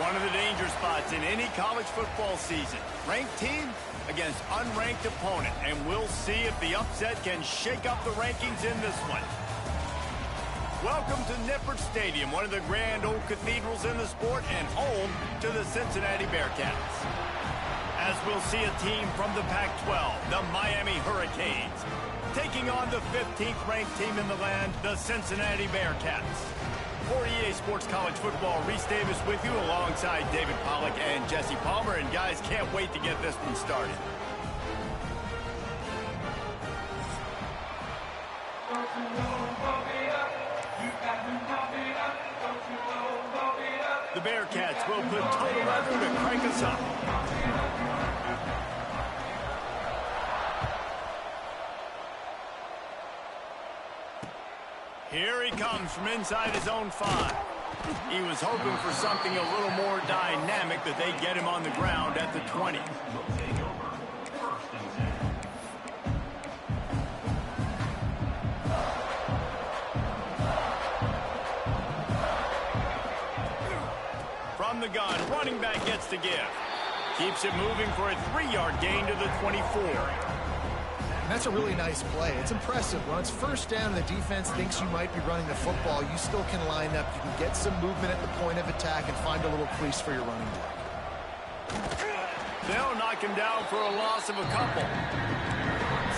One of the danger spots in any college football season. Ranked team against unranked opponent. And we'll see if the upset can shake up the rankings in this one. Welcome to Nippert Stadium, one of the grand old cathedrals in the sport and home to the Cincinnati Bearcats. As we'll see a team from the Pac-12, the Miami Hurricanes, taking on the 15th ranked team in the land, the Cincinnati Bearcats. For EA Sports College Football, Reese Davis with you alongside David Pollack and Jesse Palmer. And guys, can't wait to get this one started. The Bearcats will put total weather to crank us up. Here he comes from inside his own 5. He was hoping for something a little more dynamic, that they get him on the ground at the 20. From the gun, running back gets the give. Keeps it moving for a 3-yard gain to the 24. And that's a really nice play. It's impressive. When it's first down and the defense thinks you might be running the football, you still can line up. You can get some movement at the point of attack and find a little crease for your running back. They'll knock him down for a loss of a couple.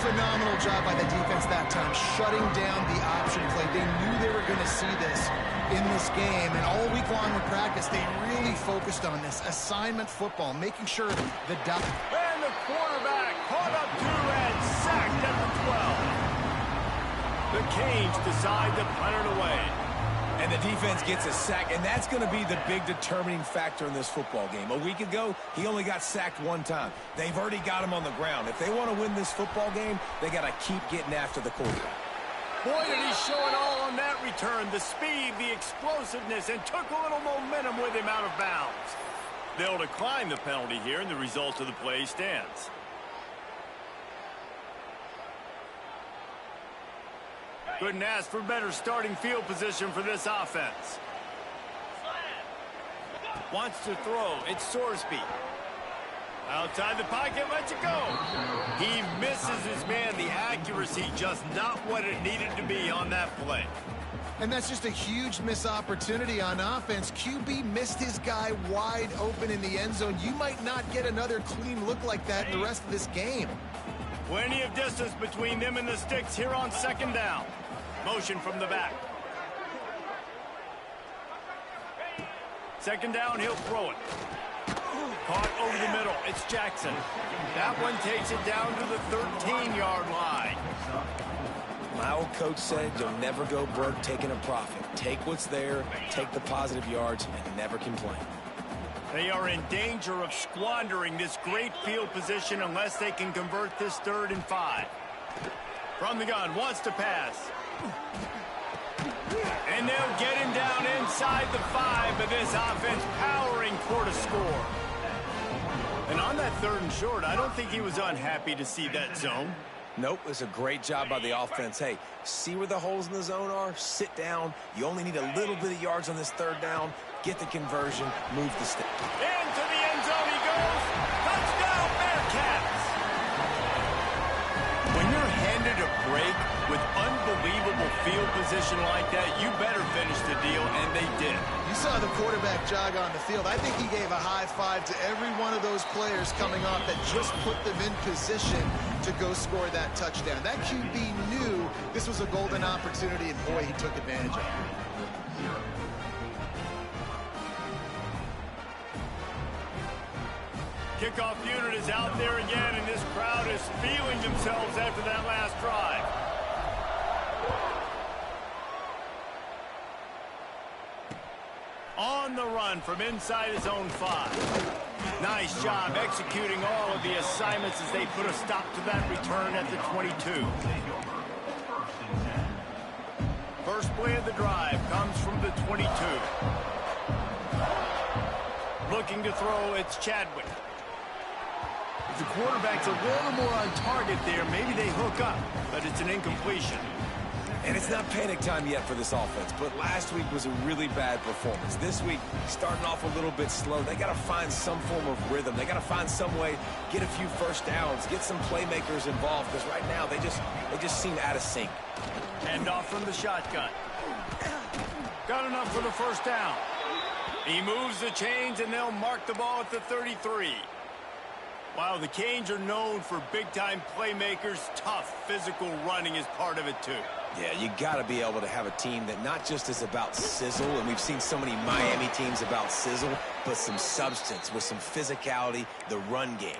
Phenomenal job by the defense that time, shutting down the option play. They knew they were going to see this in this game, and all week long in practice, they really focused on this assignment football, making sure the and the quarterback caught up to and sacked at the 12. The Canes decide to punt it away. And the defense gets a sack, and that's going to be the big determining factor in this football game. A week ago, he only got sacked 1 time. They've already got him on the ground. If they want to win this football game, they got to keep getting after the quarterback. Boy, did he show it all on that return. The speed, the explosiveness, and took a little momentum with him out of bounds. They'll decline the penalty here, and the result of the play stands. Couldn't ask for better starting field position for this offense. Wants to throw. It's Sorsby. Outside the pocket, lets it go. He misses his man. The accuracy just not what it needed to be on that play. And that's just a huge missed opportunity on offense. QB missed his guy wide open in the end zone. You might not get another clean look like that in the rest of this game. Plenty of distance between them and the sticks here on 2nd down. Motion from the back. 2nd down, he'll throw it. Caught over the middle. It's Jackson. That one takes it down to the 13-yard line. My old coach said you'll never go broke taking a profit. Take what's there, take the positive yards, and never complain. They are in danger of squandering this great field position unless they can convert this 3rd and 5. From the gun, wants to pass. And they'll get him down inside the 5, but this offense powering toward a score. And on that 3rd and short, I don't think he was unhappy to see that zone. Nope, it's a great job by the offense. Hey, see where the holes in the zone are? Sit down. You only need a little bit of yards on this 3rd down. Get the conversion. Move the stick. Into the end zone he goes. Touchdown, Bearcats! When you're handed a break with unbelievable field position like that, you better finish the deal, and they did. You saw the quarterback jog on the field. I think he gave a high five to every one of those players coming off that just put them in position to go score that touchdown. That QB knew this was a golden opportunity, and boy, he took advantage of it. Kickoff unit is out there again, and this crowd is feeling themselves after that last drive. On the run from inside his own 5. Nice job executing all of the assignments as they put a stop to that return at the 22. First play of the drive comes from the 22. Looking to throw, it's Chadwick. If the quarterback's a little more on target there, maybe they hook up, but it's an incompletion. And it's not panic time yet for this offense, but last week was a really bad performance. This week, starting off a little bit slow. They got to find some form of rhythm. They got to find some way, get a few first downs, get some playmakers involved, because right now they just seem out of sync. Hand off from the shotgun. Got enough for the first down. He moves the chains, and they'll mark the ball at the 33. Wow, the Canes are known for big-time playmakers. Tough, physical running is part of it, too. Yeah, you got to be able to have a team that not just is about sizzle, and we've seen so many Miami teams about sizzle, but some substance with some physicality, the run game.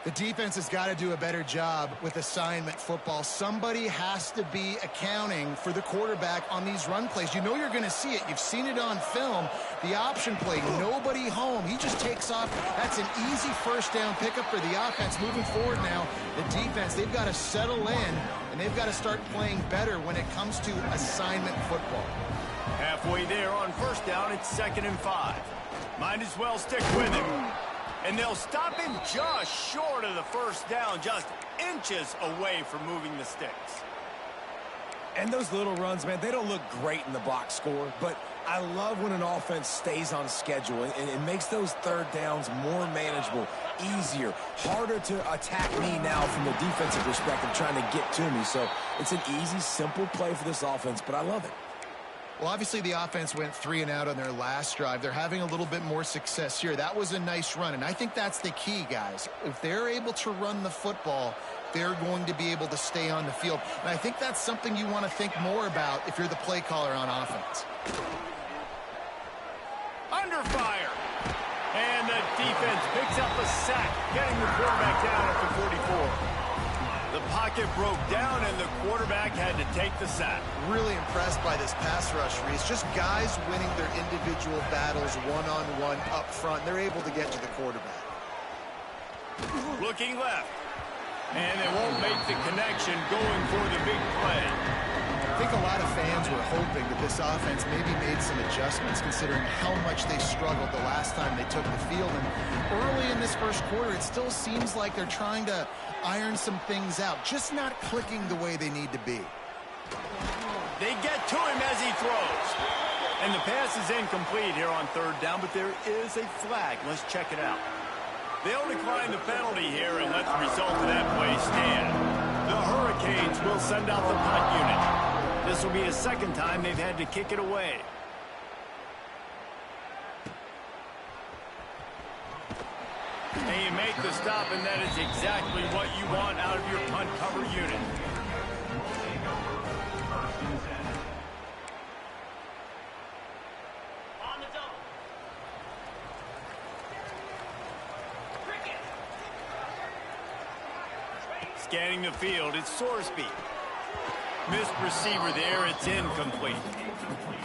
The defense has got to do a better job with assignment football. Somebody has to be accounting for the quarterback on these run plays. You know you're going to see it. You've seen it on film. The option play, nobody home. He just takes off. That's an easy first down pickup for the offense. Moving forward now, the defense, they've got to settle in, and they've got to start playing better when it comes to assignment football. Halfway there on first down, it's 2nd and 5. Might as well stick with him. And they'll stop him just short of the first down, just inches away from moving the sticks. And those little runs, man, they don't look great in the box score, but I love when an offense stays on schedule and it makes those third downs more manageable, easier, harder to attack me now from the defensive perspective trying to get to me. So it's an easy, simple play for this offense, but I love it. Well, obviously the offense went 3 and out on their last drive. They're having a little bit more success here. That was a nice run, and I think that's the key, guys. If they're able to run the football, they're going to be able to stay on the field. And I think that's something you want to think more about if you're the play caller on offense. Under fire. And the defense picks up a sack, getting the quarterback down at the 44. The pocket broke down, and the quarterback had to take the sack. Really impressed by this pass rush, Reese. Just guys winning their individual battles one-on-one up front. They're able to get to the quarterback. Looking left. And they won't make the connection going for the big play. I think a lot of fans were hoping that this offense maybe made some adjustments considering how much they struggled the last time they took the field. And early in this first quarter, it still seems like they're trying to iron some things out, just not clicking the way they need to be. They get to him as he throws. And the pass is incomplete here on third down, but there is a flag. Let's check it out. They'll decline the penalty here and let the result of that play stand. The Hurricanes will send out the punt unit. This will be the second time they've had to kick it away. And you make the stop, and that is exactly what you want out of your punt cover unit. Scanning the field, it's Sorsby. Missed receiver there, it's incomplete.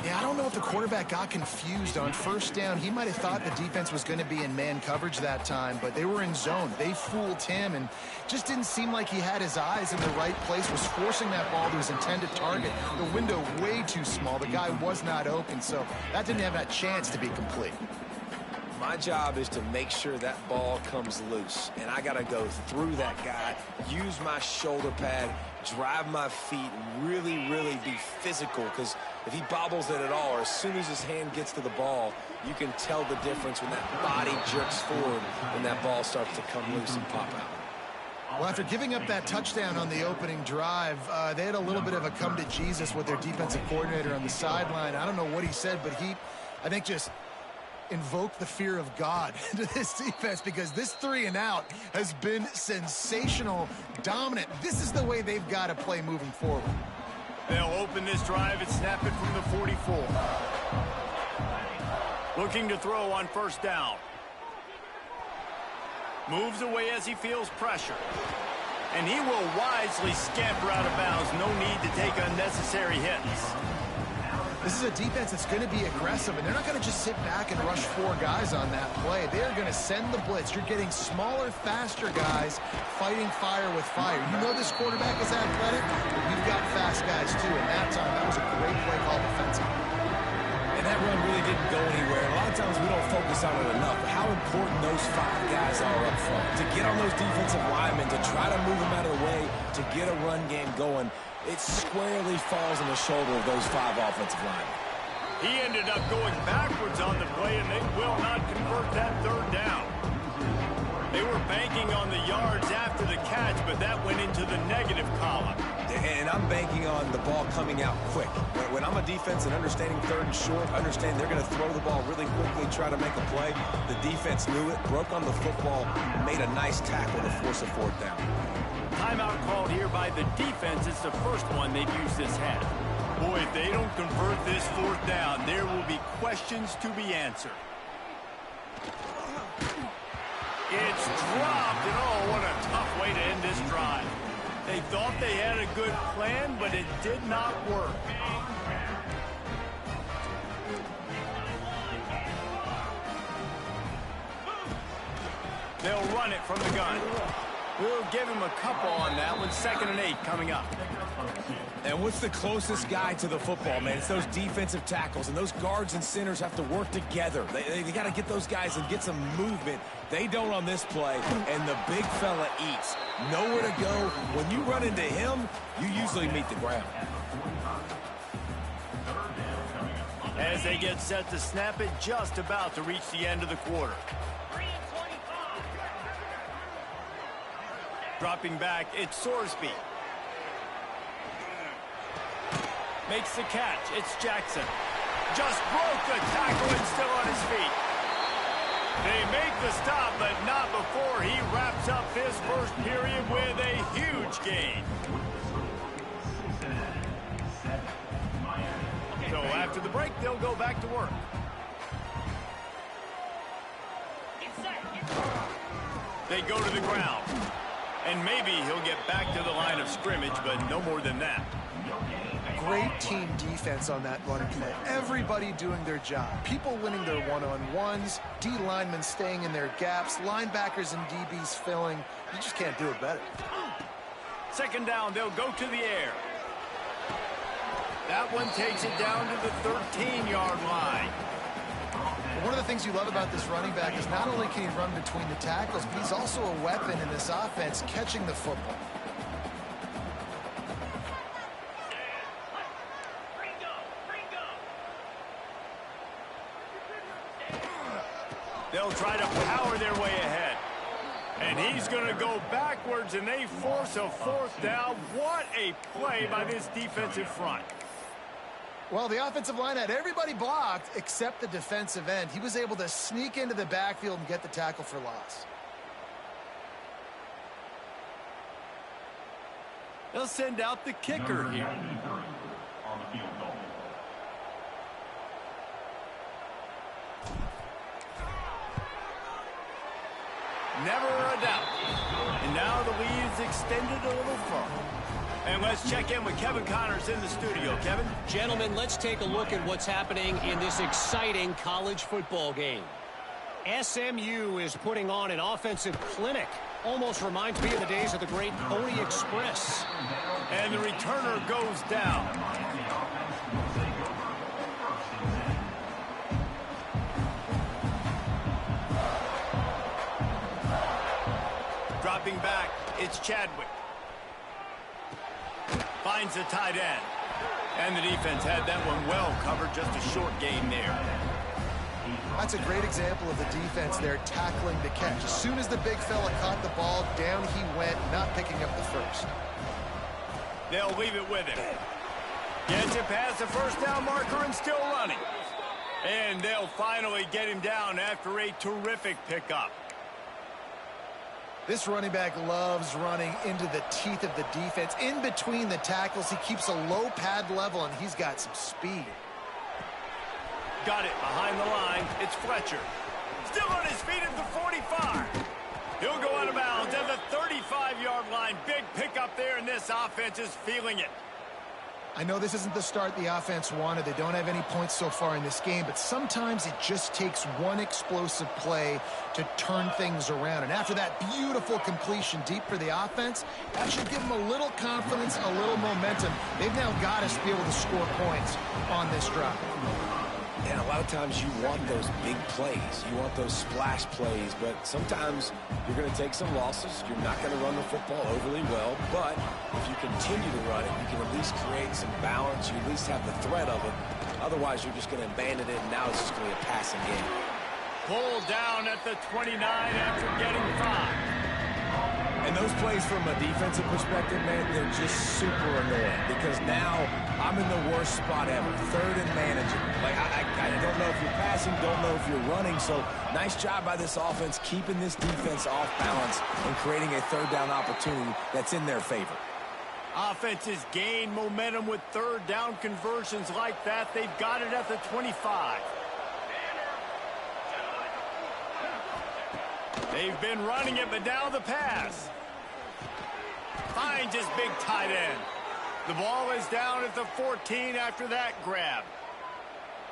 Yeah, I don't know if the quarterback got confused on first down. He might have thought the defense was going to be in man coverage that time, but they were in zone. They fooled him and just didn't seem like he had his eyes in the right place, was forcing that ball to his intended target. The window way too small. The guy was not open, so that didn't have that chance to be complete. My job is to make sure that ball comes loose, and I got to go through that guy, use my shoulder pad, drive my feet, and really, really be physical, because if he bobbles it at all, or as soon as his hand gets to the ball, you can tell the difference when that body jerks forward and that ball starts to come loose and pop out. Well, after giving up that touchdown on the opening drive, they had a little bit of a come to Jesus with their defensive coordinator on the sideline. I don't know what he said, but he, I think, just invoke the fear of God into this defense, because this 3 and out has been sensational, dominant. This is the way they've got to play moving forward. They'll open this drive and snap it from the 44. Looking to throw on first down. Moves away as he feels pressure. And he will wisely scamper out of bounds. No need to take unnecessary hits. This is a defense that's going to be aggressive, and they're not going to just sit back and rush 4 guys on that play. They are going to send the blitz. You're getting smaller, faster guys fighting fire with fire. You know this quarterback is athletic, but you've got fast guys too. And that time, that was a great play call defensively. And that run really didn't go anywhere. A lot of times we don't focus on it enough. How important those 5 guys are up front. To get on those defensive linemen, to try to move them out of the way, to get a run game going. it squarely falls on the shoulder of those 5 offensive linemen. He ended up going backwards on the play, and they will not convert that third down. They were banking on the yards after the catch, but that went into the negative column. And I'm banking on the ball coming out quick. When I'm a defense and understanding 3rd and short, understand they're going to throw the ball really quickly, try to make a play. The defense knew it, broke on the football, made a nice tackle to force a 4th down. Timeout called here by the defense. It's the first one they've used this half. Boy, if they don't convert this 4th down, there will be questions to be answered. It's dropped, and oh, what a tough way to end this drive. They thought they had a good plan, but it did not work. They'll run it from the gun. We'll give him a couple on that one. 2nd and 8 coming up. And what's the closest guy to the football, man? It's those defensive tackles, and those guards and centers have to work together. They got to get those guys and get some movement. They don't on this play, and the big fella eats. Nowhere to go. When you run into him, you usually meet the ground. As they get set to snap it, just about to reach the end of the quarter. Dropping back, it's Sorsby. Makes the catch. It's Jackson. Just broke the tackle and still on his feet. They make the stop, but not before he wraps up this first period with a huge gain. So after the break, they'll go back to work. They go to the ground. And maybe he'll get back to the line of scrimmage, but no more than that. Great team defense on that run play. Everybody doing their job. People winning their one-on-ones, D linemen staying in their gaps, linebackers and DBs filling. You just can't do it better. 2nd down, they'll go to the air. That one takes it down to the 13-yard line. One of the things you love about this running back is not only can he run between the tackles, but he's also a weapon in this offense catching the football. They'll try to power their way ahead. And he's going to go backwards, and they force a 4th down. What a play by this defensive front. Well, the offensive line had everybody blocked except the defensive end. He was able to sneak into the backfield and get the tackle for loss. They'll send out the kicker here. Never a doubt. And now the lead is extended a little further. And let's check in with Kevin Connors in the studio. Kevin? Gentlemen, let's take a look at what's happening in this exciting college football game. SMU is putting on an offensive clinic. Almost reminds me of the days of the great Pony Express. And the returner goes down. Dropping back, it's Chadwick. Finds the tight end. And the defense had that one well covered. Just a short gain there. That's a great example of the defense there tackling the catch. As soon as the big fella caught the ball, down he went, not picking up the first. They'll leave it with him. Gets it past the 1st down marker and still running. And they'll finally get him down after a terrific pickup. This running back loves running into the teeth of the defense. In between the tackles, he keeps a low pad level, and he's got some speed. Got it behind the line. It's Fletcher. Still on his feet at the 45. He'll go out of bounds at the 35-yard line. Big pickup there, and this offense is feeling it. I know this isn't the start the offense wanted. They don't have any points so far in this game, but sometimes it just takes one explosive play to turn things around. And after that beautiful completion deep for the offense, that should give them a little confidence, a little momentum. They've now got to be able to score points on this drive. And a lot lot of times you want those big plays. You want those splash plays, but sometimes you're going to take some losses. You're not going to run the football overly well, but if you continue to run it, you can at least create some balance. You at least have the threat of it. Otherwise, you're just going to abandon it, and now it's just going to be a passing game. Pulled down at the 29 after getting 5. And those plays from a defensive perspective, man, they're just super annoying because now I'm in the worst spot ever, third and manageable. Like, I don't know if you're passing, don't know if you're running, so nice job by this offense keeping this defense off balance and creating a third down opportunity that's in their favor. Offenses gain momentum with third down conversions like that. They've got it at the 25. They've been running it, but now the pass. Finds his big tight end. The ball is down at the 14 after that grab.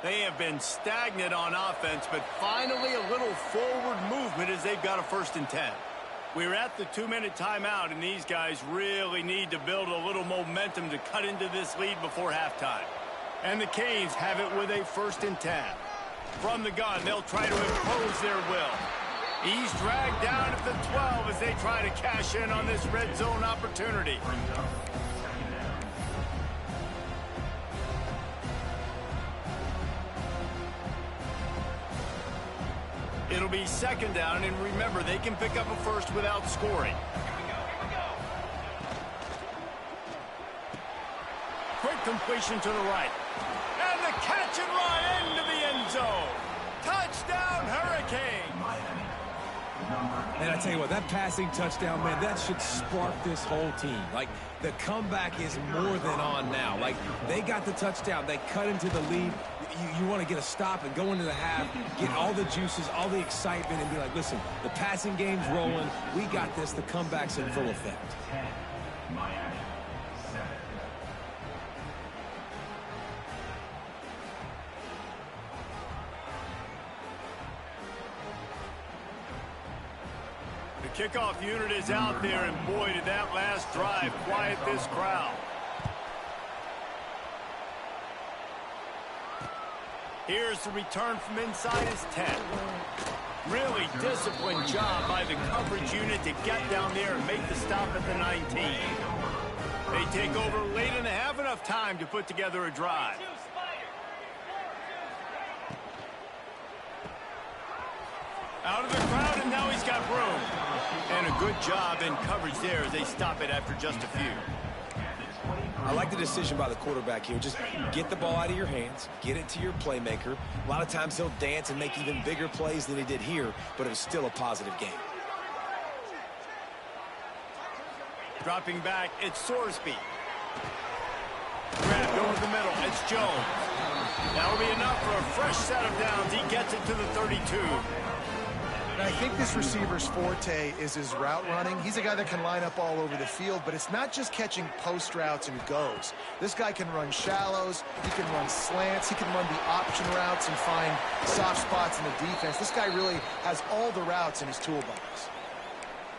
They have been stagnant on offense, but finally a little forward movement as they've got a 1st and 10. We're at the 2-minute timeout, and these guys really need to build a little momentum to cut into this lead before halftime. And the Canes have it with a 1st and 10. From the gun, they'll try to impose their will. He's dragged down at the 12 as they try to cash in on this red zone opportunity. It'll be 2nd down, and remember, they can pick up a first without scoring. Quick completion to the right. And the catch and run into the end zone. Touchdown, Hurricane! And I tell you what, that passing touchdown, man, that should spark this whole team. Like, the comeback is more than on now. Like, they got the touchdown. They cut into the lead. You want to get a stop and go into the half, get all the juices, all the excitement, and be like, listen, the passing game's rolling. We got this. The comeback's in full effect. Kickoff unit is out there, and boy, did that last drive quiet this crowd. Here's the return from inside his 10. Really disciplined job by the coverage unit to get down there and make the stop at the 19. They take over late and have enough time to put together a drive. Out of the crowd, and now he's got room. And a good job in coverage there as they stop it after just a few. I like the decision by the quarterback here. Just get the ball out of your hands, get it to your playmaker. A lot of times he'll dance and make even bigger plays than he did here, but it was still a positive game. Dropping back, it's Sorsby. Grabbed over the middle, it's Jones. That'll be enough for a fresh set of downs. He gets it to the 32. I think this receiver's forte is his route running. He's a guy that can line up all over the field, but it's not just catching post routes and goes. This guy can run shallows, he can run slants, he can run the option routes and find soft spots in the defense. This guy really has all the routes in his toolbox.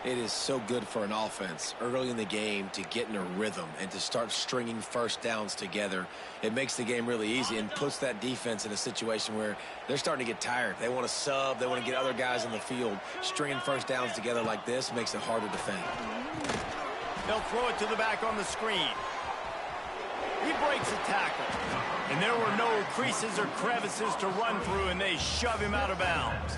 It is so good for an offense early in the game to get in a rhythm and to start stringing first downs together. It makes the game really easy and puts that defense in a situation where they're starting to get tired. They want to sub. They want to get other guys in the field. Stringing first downs together like this makes it hard to defend. They'll throw it to the back on the screen. He breaks a tackle. And there were no creases or crevices to run through, and they shove him out of bounds.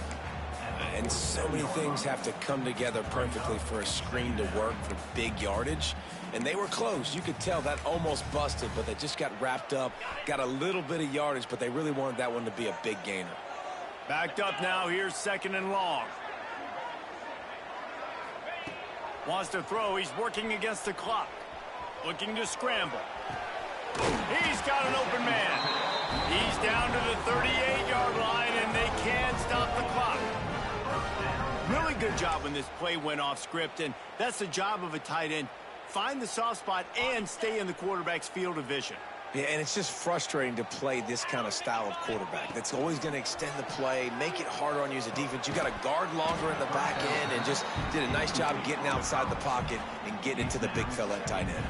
And so many things have to come together perfectly for a screen to work for big yardage. And they were close. You could tell that almost busted, but they just got wrapped up, got a little bit of yardage, but they really wanted that one to be a big gainer. Backed up now. Here's 2nd and long. Wants to throw. He's working against the clock. Looking to scramble. He's got an open man. He's down to the 38-yard line, and they can't stop the clock. Really good job when this play went off script, and that's the job of a tight end. Find the soft spot and stay in the quarterback's field of vision. Yeah, and it's just frustrating to play this kind of style of quarterback. That's always going to extend the play, make it harder on you as a defense. You got to guard longer in the back end, and just did a nice job getting outside the pocket and getting into the big fella at tight end.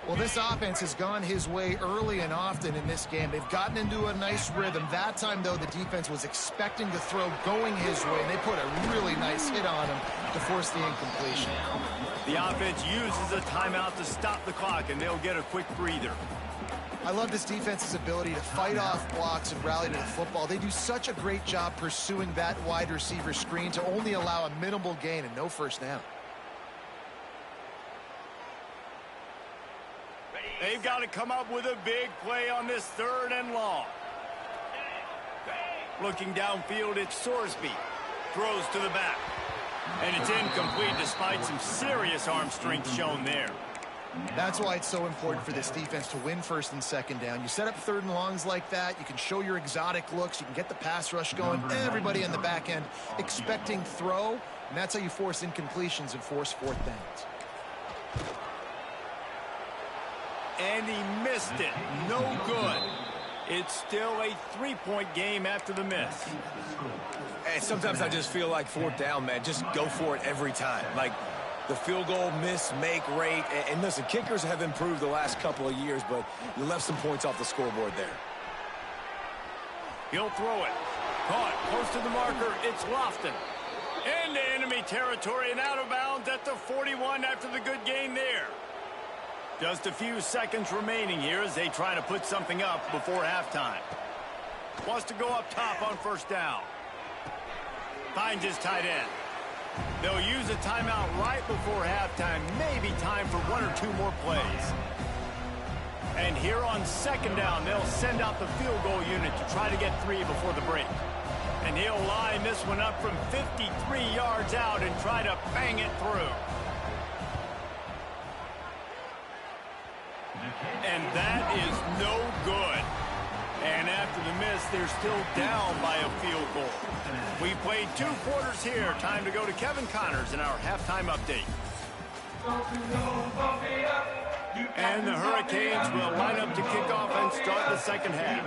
Well, this offense has gone his way early and often in this game. They've gotten into a nice rhythm. That time, though, the defense was expecting the throw going his way, and they put a really nice hit on him to force the incompletion. The offense uses a timeout to stop the clock, and they'll get a quick breather. I love this defense's ability to fight off blocks and rally to the football. They do such a great job pursuing that wide receiver screen to only allow a minimal gain and no first down. They've got to come up with a big play on this 3rd and long. Looking downfield, it's Sorsby. Throws to the back. And it's incomplete despite some serious arm strength shown there. That's why it's so important for this defense to win 1st and 2nd down. You set up 3rd and longs like that, you can show your exotic looks, you can get the pass rush going, everybody in the back end expecting throw, and that's how you force incompletions and force 4th downs. And he missed it. No good. It's still a 3-point game after the miss. Hey, sometimes I just feel like 4th down, man. Just go for it every time. Like the field goal miss, make rate. And listen, kickers have improved the last couple of years, but you left some points off the scoreboard there. He'll throw it. Caught close to the marker. It's Lofton. Into enemy territory and out of bounds at the 41 after the good gain there. Just a few seconds remaining here as they try to put something up before halftime. Wants to go up top on 1st down. Finds his tight end. They'll use a timeout right before halftime. Maybe time for 1 or 2 more plays. And here on 2nd down, they'll send out the field goal unit to try to get 3 before the break. And he'll line this one up from 53 yards out and try to bang it through. And that is no good. And after the miss, they're still down by a field goal. We played 2 quarters here. Time to go to Kevin Connors in our halftime update. And the Hurricanes will line up to kick off and start the 2nd half.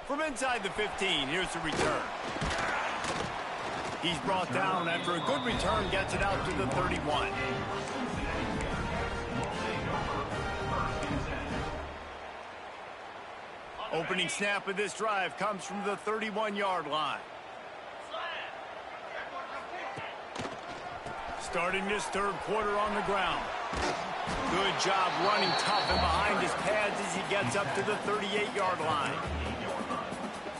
From inside the 15, here's the return. He's brought down after a good return, gets it out to the 31. Opening snap of this drive comes from the 31-yard line. Starting this 3rd quarter on the ground. Good job running tough and behind his pads as he gets up to the 38-yard line.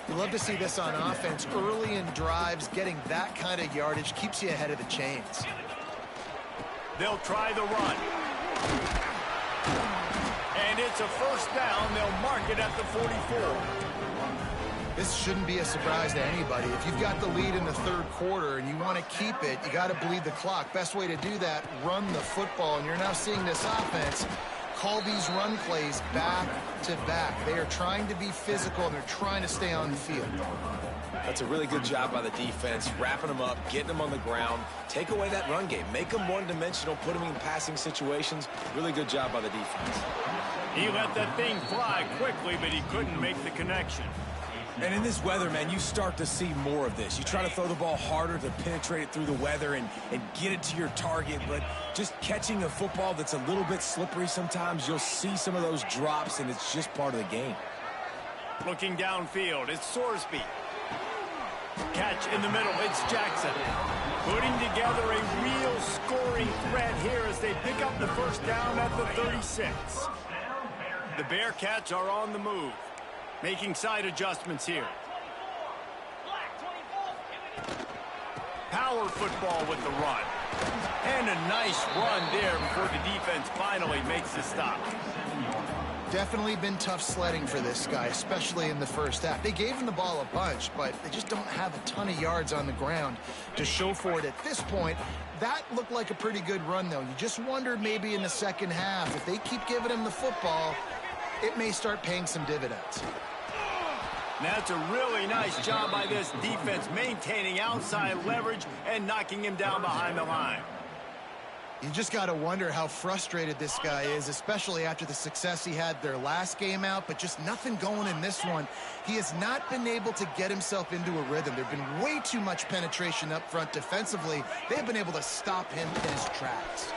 You love to see this on offense. Early in drives, getting that kind of yardage keeps you ahead of the chains. They'll try the run. And it's a 1st down. They'll mark it at the 44. This shouldn't be a surprise to anybody. If you've got the lead in the 3rd quarter and you want to keep it, you got to bleed the clock. Best way to do that, run the football. And you're now seeing this offense call these run plays back to back. They are trying to be physical, and they're trying to stay on the field. That's a really good job by the defense, wrapping them up, getting them on the ground. Take away that run game. Make them one-dimensional, put them in passing situations. Really good job by the defense. He let that thing fly quickly, but he couldn't make the connection. And in this weather, man, you start to see more of this. You try to throw the ball harder to penetrate it through the weather and get it to your target, but just catching a football that's a little bit slippery sometimes, you'll see some of those drops, and it's just part of the game. Looking downfield, it's Sorsby. Catch in the middle, it's Jackson. Putting together a real scoring threat here as they pick up the 1st down at the 36. The Bearcats are on the move, making side adjustments here. Power football with the run. And a nice run there before the defense finally makes the stop. Definitely been tough sledding for this guy, especially in the 1st half. They gave him the ball a bunch, but they just don't have a ton of yards on the ground to show for it at this point. That looked like a pretty good run, though. You just wonder maybe in the 2nd half, if they keep giving him the football, it may start paying some dividends. That's a really nice job by this defense, maintaining outside leverage and knocking him down behind the line. You just got to wonder how frustrated this guy is, especially after the success he had their last game out, but just nothing going in this one. He has not been able to get himself into a rhythm. There's been way too much penetration up front defensively. They've been able to stop him in his tracks.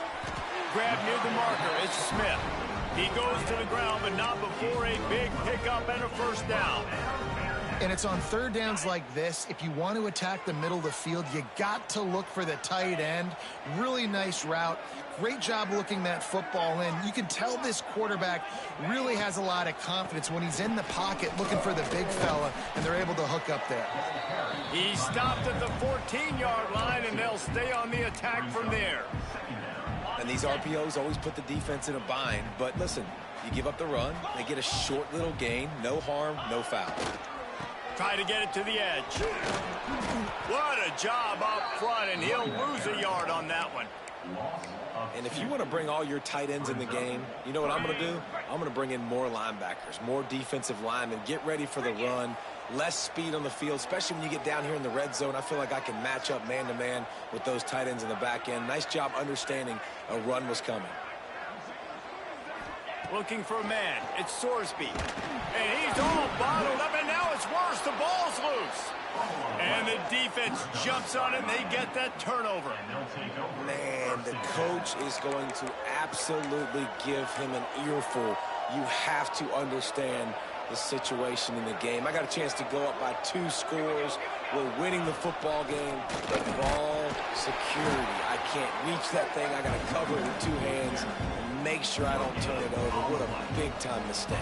Grab near the marker. It's Smith. He goes to the ground, but not before a big pickup and a first down. And it's on third downs like this. If you want to attack the middle of the field, you got to look for the tight end. Really nice route. Great job looking that football in. You can tell this quarterback really has a lot of confidence when he's in the pocket looking for the big fella, and they're able to hook up there. He stopped at the 14-yard line, and they'll stay on the attack from there. And these RPOs always put the defense in a bind. But listen, you give up the run, they get a short little gain, no harm, no foul. Try to get it to the edge. What a job up front, and he'll lose a yard on that one. And if you want to bring all your tight ends in the game, you know what I'm going to do? I'm going to bring in more linebackers, more defensive linemen, get ready for the run, less speed on the field, especially when you get down here in the red zone. I feel like I can match up man-to-man with those tight ends in the back end. Nice job understanding a run was coming. Looking for a man. It's Sorsby. And he's all bottled up, and now it's worse. The ball's loose. And the defense jumps on it, and they get that turnover. Man, the coach is going to absolutely give him an earful. You have to understand the situation in the game. I got a chance to go up by 2 scores. We're winning the football game. But ball security. I can't reach that thing. I got to cover it with 2 hands. Make sure I don't turn it over. What a big-time mistake.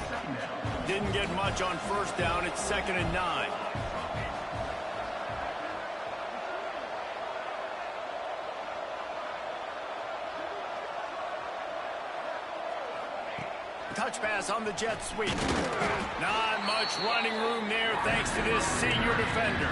Didn't get much on first down. It's 2nd and 9. Touch pass on the jet sweep. Not much running room there thanks to this senior defender.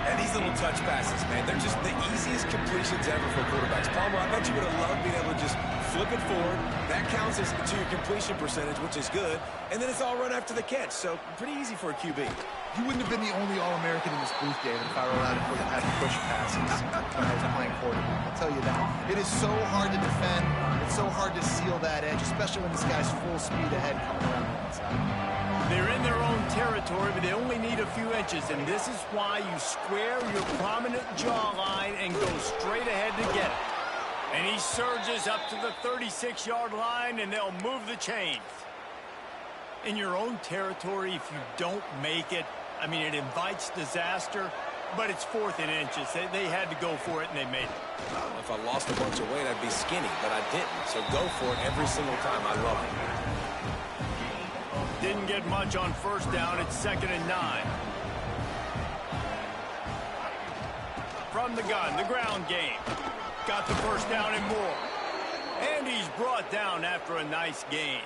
And these little touch passes, man, they're just the easiest completions ever for quarterbacks. Palmer, I bet you would have loved being able to just flip it forward. That counts as to your completion percentage, which is good. And then it's all run after the catch, so pretty easy for a QB. You wouldn't have been the only All-American in this booth, David, if I were allowed to have push passes when I was playing quarterback. I'll tell you that. It is so hard to defend. It's so hard to seal that edge, especially when this guy's full speed ahead coming around the inside. They're in their own territory, but they only need a few inches, and this is why you square your prominent jawline and go straight ahead to get it. And he surges up to the 36-yard line, and they'll move the chains. In your own territory, if you don't make it, I mean, it invites disaster, but it's 4th and inches. They had to go for it, and they made it. If I lost a bunch of weight, I'd be skinny, but I didn't. So go for it every single time. I love it. Didn't get much on first down. It's 2nd and 9. From the gun, the ground game. Got the first down and more. And he's brought down after a nice gain.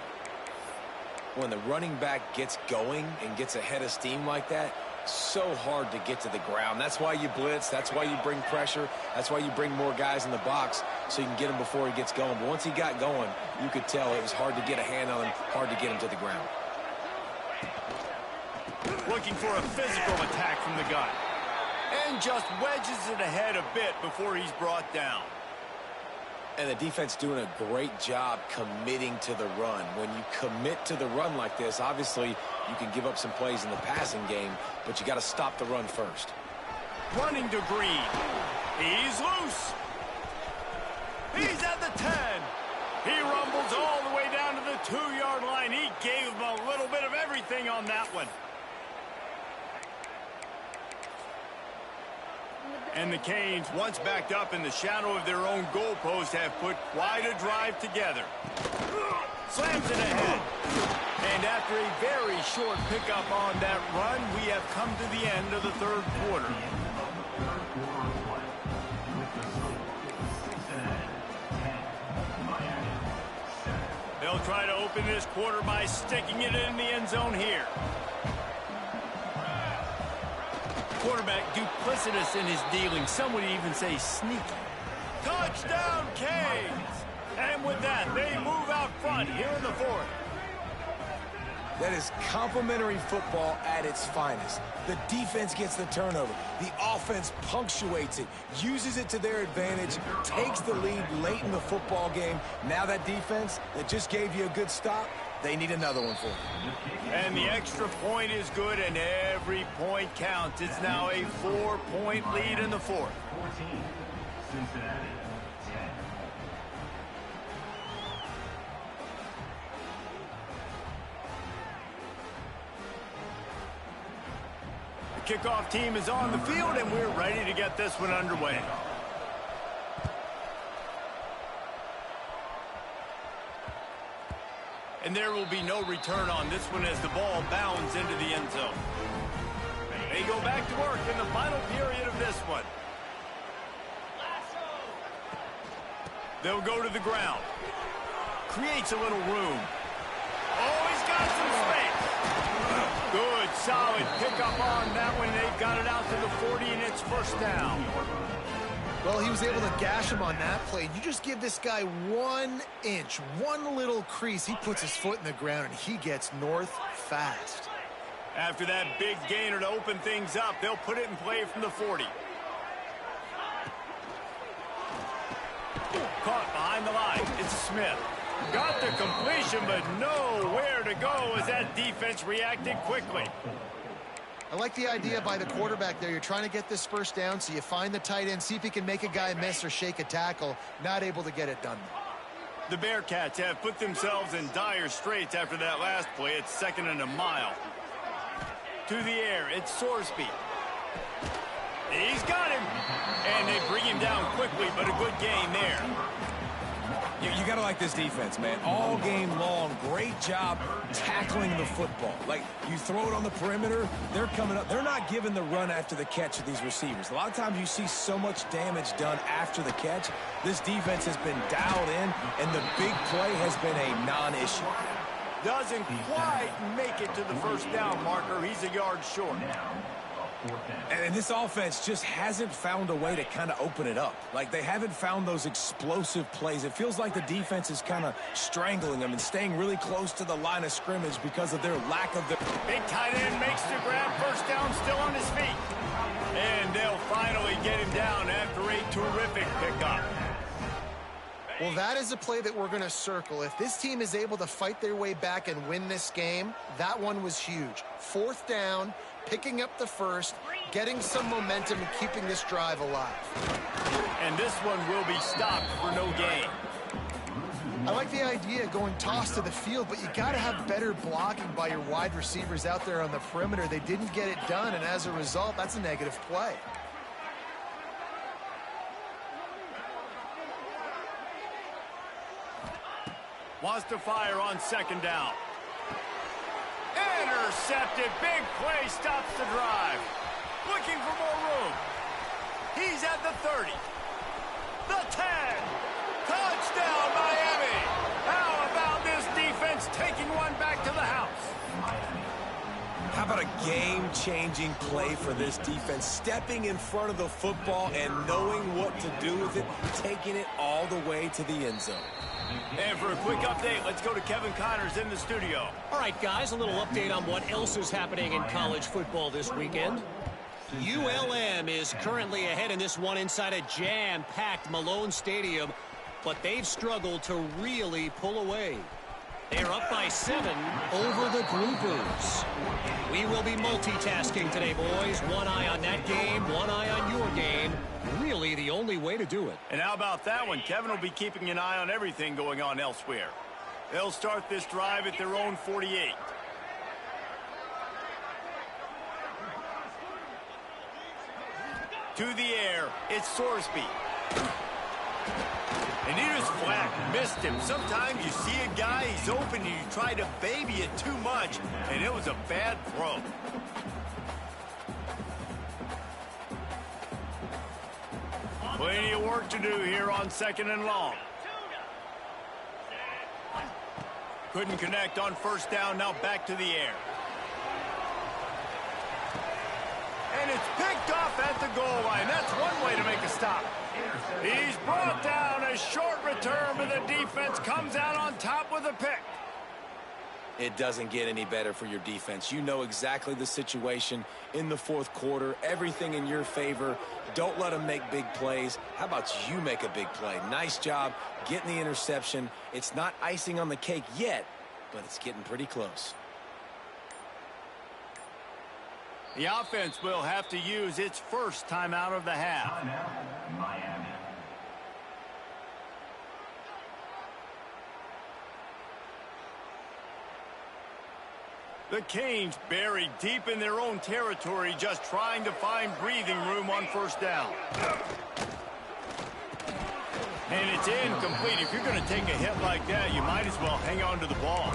When the running back gets going and gets ahead of steam like that, so hard to get to the ground. That's why you blitz. That's why you bring pressure. That's why you bring more guys in the box so you can get him before he gets going. But once he got going, you could tell it was hard to get a hand on him, hard to get him to the ground. Looking for a physical attack from the gun. And just wedges it ahead a bit before he's brought down. And the defense doing a great job committing to the run. When you commit to the run like this, obviously you can give up some plays in the passing game, but you got to stop the run first. Running to Green. He's loose. He's at the 10. He rumbles all the way down to the 2-yard line. He gave him a little bit of everything on that one. And the Canes, once backed up in the shadow of their own goalpost, have put quite a drive together. Slams it ahead. And after a very short pickup on that run, we have come to the end of the 3rd quarter. They'll try to open this quarter by sticking it in the end zone here. Quarterback duplicitous in his dealing. Some would even say sneaky. Touchdown, Canes! And with that, they move out front here in the 4th. That is complimentary football at its finest. The defense gets the turnover. The offense punctuates it, uses it to their advantage, takes the lead late in the football game. Now that defense that just gave you a good stop, they need another one for you. And the extra point is good, and every point counts. It's now a 4-point lead in the fourth. 14, Cincinnati, 10. The kickoff team is on the field, and we're ready to get this one underway. And there will be no return on this one as the ball bounds into the end zone. They go back to work in the final period of this one. They'll go to the ground. Creates a little room. Oh, he's got some space. Good, solid pickup on that one. They've got it out to the 40, and it's first down. Well, he was able to gash him on that play. You just give this guy 1 inch, one little crease. He puts his foot in the ground, and he gets north fast. After that big gainer to open things up, they'll put it in play from the 40. Caught behind the line. It's Smith. Got the completion, but nowhere to go as that defense reacted quickly. I like the idea by the quarterback there. You're trying to get this first down, so you find the tight end, see if he can make a guy miss or shake a tackle. Not able to get it done. The Bearcats have put themselves in dire straits after that last play. It's 2nd and a mile. To the air, it's Sorsby. He's got him. And they bring him down quickly, but a good gain there. You got to like this defense, man. All game long, great job tackling the football. Like, you throw it on the perimeter, they're coming up. They're not giving the run after the catch of these receivers. A lot of times you see so much damage done after the catch. This defense has been dialed in, and the big play has been a non-issue. Doesn't quite make it to the first down marker. He's a yard short. And this offense just hasn't found a way to kind of open it up. Like, they haven't found those explosive plays. It feels like the defense is kind of strangling them and staying really close to the line of scrimmage because of their lack of the... Big tight end makes the grab. First down, still on his feet. And they'll finally get him down after a terrific pickup. Well, that is a play that we're going to circle. If this team is able to fight their way back and win this game, that one was huge. 4th down, picking up the first, getting some momentum and keeping this drive alive. And this one will be stopped for no gain. I like the idea going toss to the field, but you got to have better blocking by your wide receivers out there on the perimeter. They didn't get it done, and as a result, that's a negative play. Wants to fire on 2nd down. Intercepted. Big play stops the drive. Looking for more room. He's at the 30. The 10. Touchdown, Miami. How about this defense taking one back to the house? How about a game-changing play for this defense? Stepping in front of the football and knowing what to do with it, taking it all the way to the end zone. And for a quick update, let's go to Kevin Connors in the studio. All right, guys, a little update on what else is happening in college football this weekend. ULM is currently ahead in this one inside a jam-packed Malone Stadium, but they've struggled to really pull away. They're up by 7 over the Groupers. We will be multitasking today, boys. One eye on that game, one eye on your game. Really the only way to do it. And how about that one? Kevin will be keeping an eye on everything going on elsewhere. They'll start this drive at their own 48. To the air, it's Sorsby. And he was flat, missed him. Sometimes you see a guy, he's open, and you try to baby it too much, and it was a bad throw. Plenty of work to do here on 2nd and long. Couldn't connect on 1st down, now back to the air. And it's picked off at the goal line. That's one way to make a stop. He's brought down. A short return, but the defense comes out on top with a pick. It doesn't get any better for your defense. You know exactly the situation in the fourth quarter, everything in your favor. Don't let them make big plays. How about you make a big play? Nice job getting the interception. It's not icing on the cake yet, but it's getting pretty close. The offense will have to use its first timeout of the half. Timeout, Miami. The Canes buried deep in their own territory, just trying to find breathing room on first down. And it's incomplete. If you're going to take a hit like that, you might as well hang on to the ball.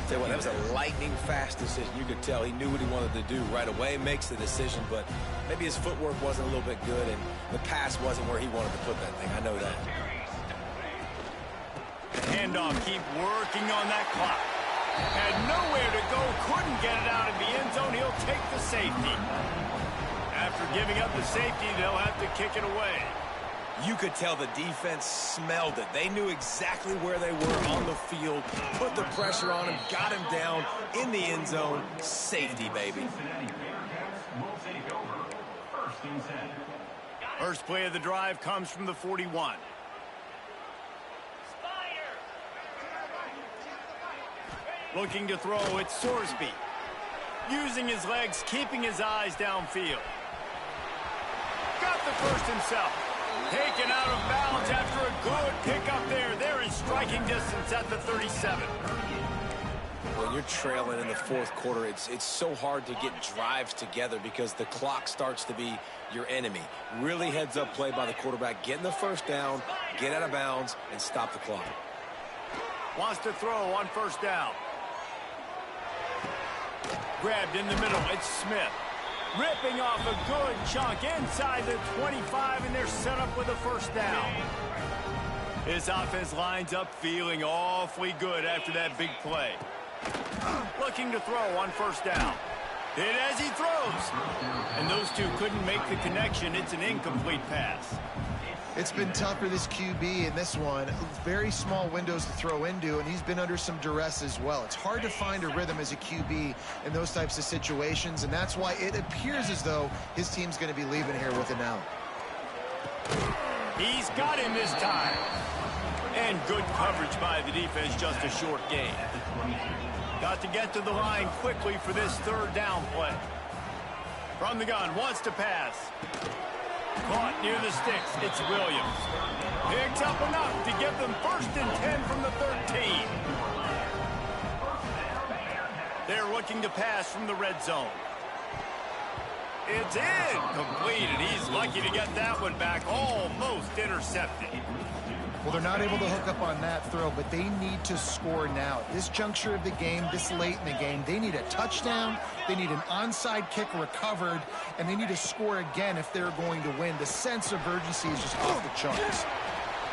Tell you what, that was a lightning-fast decision. You could tell he knew what he wanted to do right away, makes the decision, but maybe his footwork wasn't a little bit good, and the pass wasn't where he wanted to put that thing. I know that. The handoff, keep working on that clock. Had nowhere to go, couldn't get it out of the end zone. He'll take the safety. After giving up the safety, they'll have to kick it away. You could tell the defense smelled it. They knew exactly where they were on the field, put the pressure on him, got him down in the end zone. Safety, baby. Cincinnati Bearcats will take over 1st and 10. First play of the drive comes from the 41. Looking to throw, it's Sorsby. Using his legs, keeping his eyes downfield. Got the first himself. Taken out of bounds after a good pickup there. They're in striking distance at the 37. When you're trailing in the fourth quarter, it's so hard to get drives together because the clock starts to be your enemy. Really heads-up play by the quarterback. Getting the first down, get out of bounds, and stop the clock. Wants to throw on first down. Grabbed in the middle, it's Smith. Ripping off a good chunk inside the 25, and they're set up with a first down. His offense lines up feeling awfully good after that big play. Looking to throw on first down. Hit as he throws. And those two couldn't make the connection. It's an incomplete pass. It's been tough for this QB in this one. Very small windows to throw into, and he's been under some duress as well. It's hard to find a rhythm as a QB in those types of situations, and that's why it appears as though his team's going to be leaving here with an out. He's got him this time. And good coverage by the defense, just a short gain. Got to get to the line quickly for this third down play. From the gun, wants to pass. Caught near the sticks, it's Williams. Picks up enough to give them 1st and 10 from the 13. They're looking to pass from the red zone. It's incomplete, and he's lucky to get that one back, almost intercepted. Well, they're not able to hook up on that throw, but they need to score now. At this juncture of the game, this late in the game, they need a touchdown, they need an onside kick recovered, and they need to score again if they're going to win. The sense of urgency is just off the charts.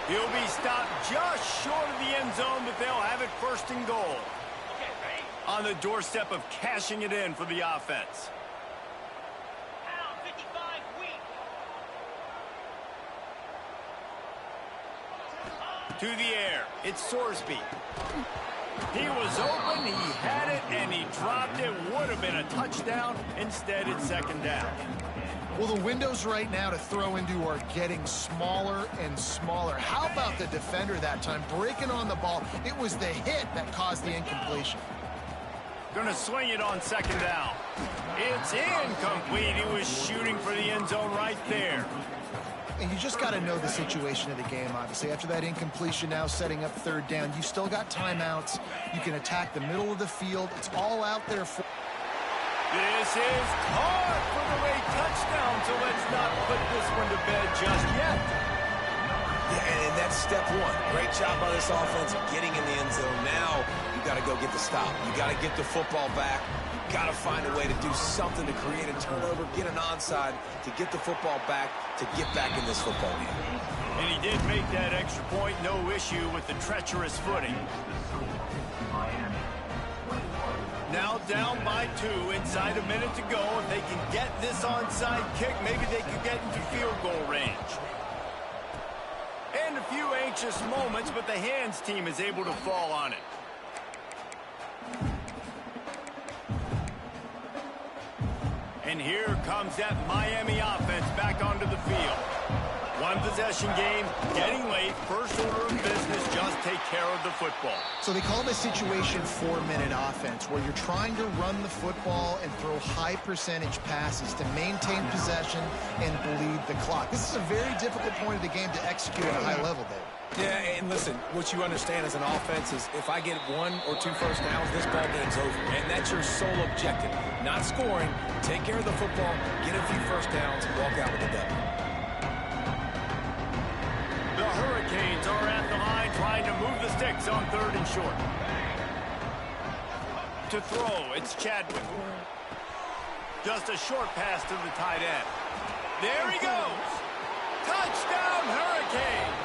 He'll be stopped just short of the end zone, but they'll have it 1st and goal. On the doorstep of cashing it in for the offense. To the air, it's Sorsby. He was open, he had it, and he dropped it. Would have been a touchdown. Instead, it's 2nd down. Well, the windows right now to throw into are getting smaller and smaller. How about the defender that time, breaking on the ball? It was the hit that caused the incompletion. Gonna swing it on 2nd down. It's incomplete. He was shooting for the end zone right there. And you just got to know the situation of the game, obviously. After that incompletion, now setting up 3rd down, you still got timeouts. You can attack the middle of the field. It's all out there for... This is caught for the late touchdown, so let's not put this one to bed just yet. Yeah, and that's step one. Great job by this offense getting in the end zone. Now you got to go get the stop. You got to get the football back. Got to find a way to do something to create a turnover, get an onside, to get the football back, to get back in this football game. And he did make that extra point, no issue with the treacherous footing. Now down by 2, inside a minute to go. If they can get this onside kick, maybe they could get into field goal range. And a few anxious moments, but the hands team is able to fall on it. And here comes that Miami offense back onto the field. One possession game, getting late, first order of business, just take care of the football. So they call this situation 4-minute offense, where you're trying to run the football and throw high percentage passes to maintain possession and bleed the clock. This is a very difficult point of the game to execute at a high level, Dave. Yeah, and listen, what you understand as an offense is if I get 1 or 2 first downs, this ball game's over. And that's your sole objective. Not scoring, take care of the football, get a few first downs, walk out with a W. The Hurricanes are at the line trying to move the sticks on 3rd and short. To throw, it's Chadwick. Just a short pass to the tight end. There he goes. Touchdown, Hurricanes.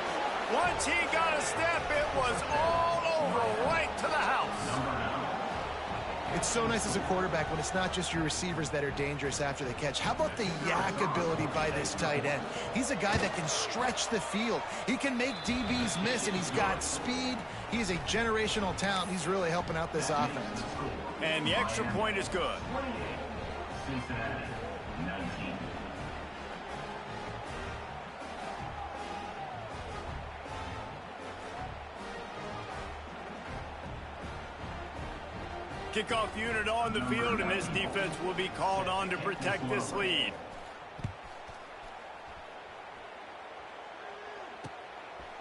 Once he got a step, it was all over, right to the house. It's so nice as a quarterback when it's not just your receivers that are dangerous after the catch. How about the yak ability by this tight end? He's a guy that can stretch the field. He can make DBs miss, and he's got speed. He's a generational talent. He's really helping out this offense. And the extra point is good. Cincinnati, 19. Kickoff unit on the field, and this defense will be called on to protect this lead.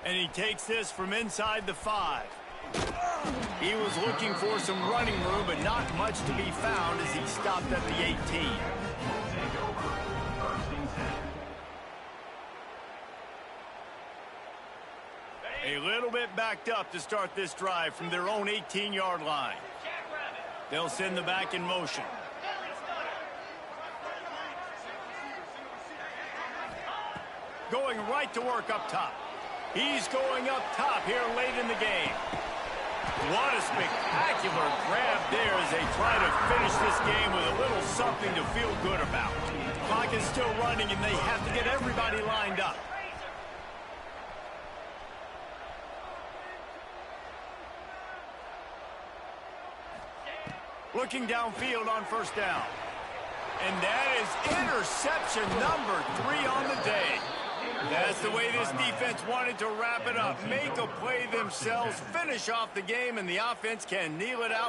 And he takes this from inside the 5. He was looking for some running room, but not much to be found as he stopped at the 18. Take over, 1st and 10. A little bit backed up to start this drive from their own 18-yard line. They'll send the back in motion. Going right to work up top. He's going up top here late in the game. What a spectacular grab there as they try to finish this game with a little something to feel good about. Clock is still running, and they have to get everybody lined up. Looking downfield on 1st down. And that is interception number 3 on the day. That's the way this defense wanted to wrap it up. Make a play themselves, finish off the game, and the offense can kneel it out